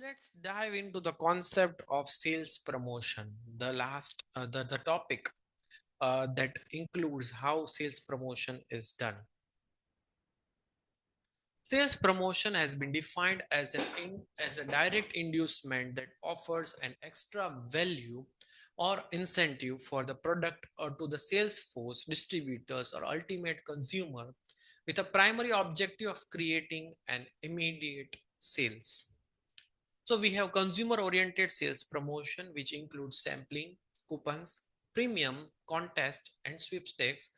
Let's dive into the concept of sales promotion, the topic that includes how sales promotion is done. Sales promotion has been defined as as a direct inducement that offers an extra value or incentive for the product or to the sales force, distributors, or ultimate consumer with a primary objective of creating an immediate sales. So we have consumer oriented sales promotion, which includes sampling, coupons, premium, contest, and sweepstakes,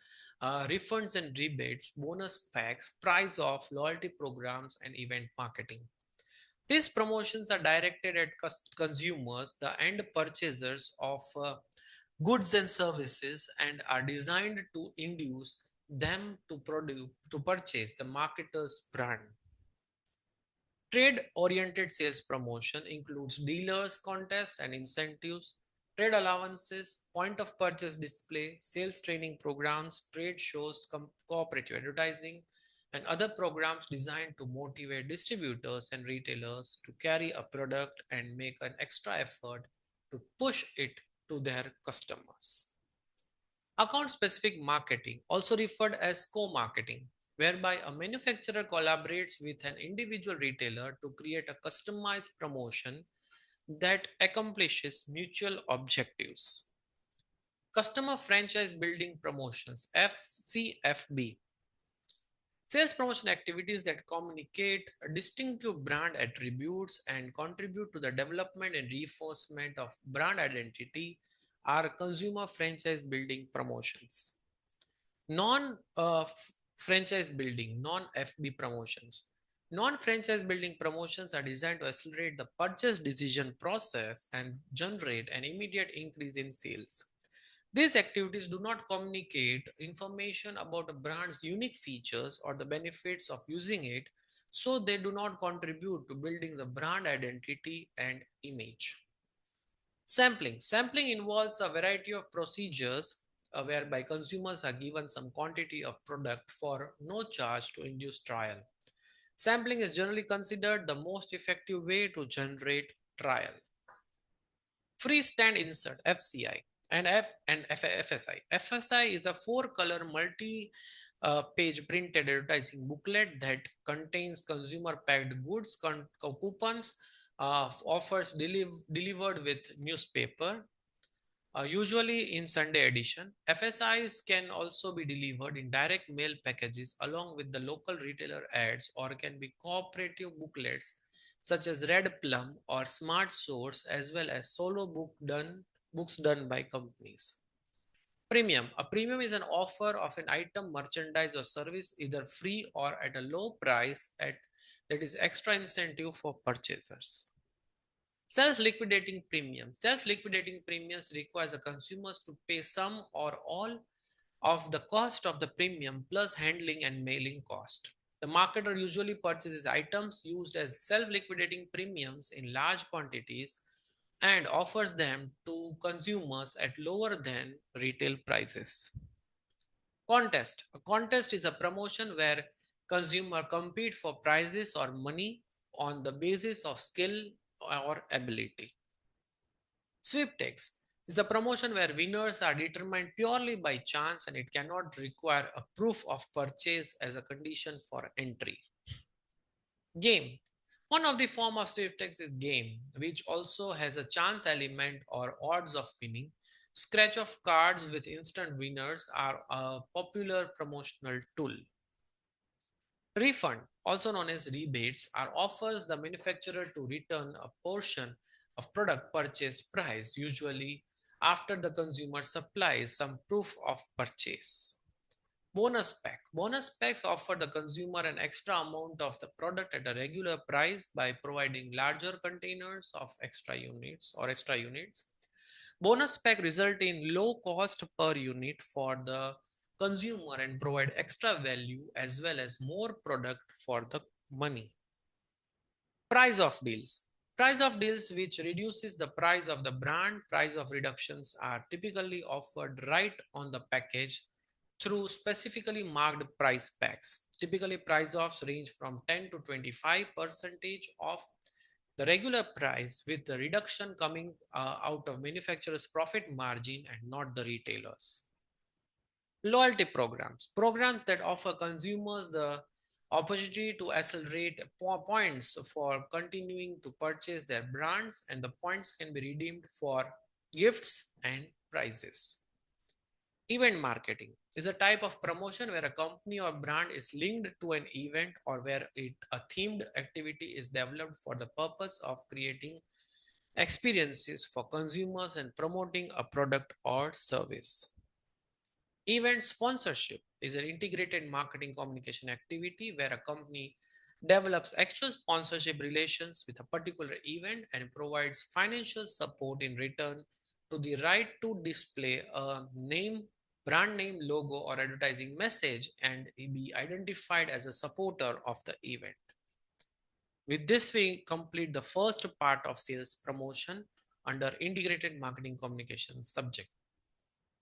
refunds and rebates, bonus packs, price off, loyalty programs, and event marketing. These promotions are directed at consumers, the end purchasers of goods and services, and are designed to induce them to purchase the marketer's brand. Trade-oriented sales promotion includes dealers, contests and incentives, trade allowances, point of purchase display, sales training programs, trade shows, cooperative advertising, and other programs designed to motivate distributors and retailers to carry a product and make an extra effort to push it to their customers. Account specific marketing, also referred as co-marketing, whereby a manufacturer collaborates with an individual retailer to create a customized promotion that accomplishes mutual objectives. Customer franchise building promotions, FCFB. Sales promotion activities that communicate distinctive brand attributes and contribute to the development and reinforcement of brand identity are consumer franchise building promotions. Non franchise building, non FB promotions. Non franchise building promotions are designed to accelerate the purchase decision process and generate an immediate increase in sales. These activities do not communicate information about a brand's unique features or the benefits of using it, so they do not contribute to building the brand identity and image. Sampling. Sampling involves a variety of procedures whereby consumers are given some quantity of product for no charge to induce trial. Sampling is generally considered the most effective way to generate trial. Freestand insert FCI and FSI. FSI is a four-color multi-page printed advertising booklet that contains consumer-packed goods, coupons, offers delivered with newspaper, usually in Sunday edition. FSIs can also be delivered in direct mail packages along with the local retailer ads or can be cooperative booklets such as Red Plum or Smart Source as well as books done by companies. Premium. A premium is an offer of an item, merchandise or service either free or at a low price that is extra incentive for purchasers. Self-liquidating premium. Self-liquidating premiums requires the consumers to pay some or all of the cost of the premium plus handling and mailing cost. The marketer usually purchases items used as self-liquidating premiums in large quantities and offers them to consumers at lower than retail prices. Contest. A contest is a promotion where consumers compete for prizes or money on the basis of skill or ability. Sweepstakes is a promotion where winners are determined purely by chance and it cannot require a proof of purchase as a condition for entry. Game. One of the form of sweepstakes is game, which also has a chance element or odds of winning. Scratch of cards with instant winners are a popular promotional tool. Refund, also known as rebates, are offers the manufacturer to return a portion of product purchase price, usually after the consumer supplies some proof of purchase. Bonus pack. Bonus packs offer the consumer an extra amount of the product at a regular price by providing larger containers of extra units. Bonus pack result in low cost per unit for the consumer and provide extra value as well as more product for the money. Price of deals. Price of deals which reduces the price of the brand. Price of reductions are typically offered right on the package through specifically marked price packs. Typically price offs range from 10 to 25% off the regular price with the reduction coming out of manufacturer's profit margin and not the retailers. Loyalty programs, programs that offer consumers the opportunity to accelerate points for continuing to purchase their brands, and the points can be redeemed for gifts and prizes. Event marketing is a type of promotion where a company or brand is linked to an event or where a themed activity is developed for the purpose of creating experiences for consumers and promoting a product or service. Event sponsorship is an integrated marketing communication activity where a company develops actual sponsorship relations with a particular event and provides financial support in return to the right to display a name, brand name, logo, or advertising message and be identified as a supporter of the event. With this, we complete the first part of sales promotion under integrated marketing communication subject.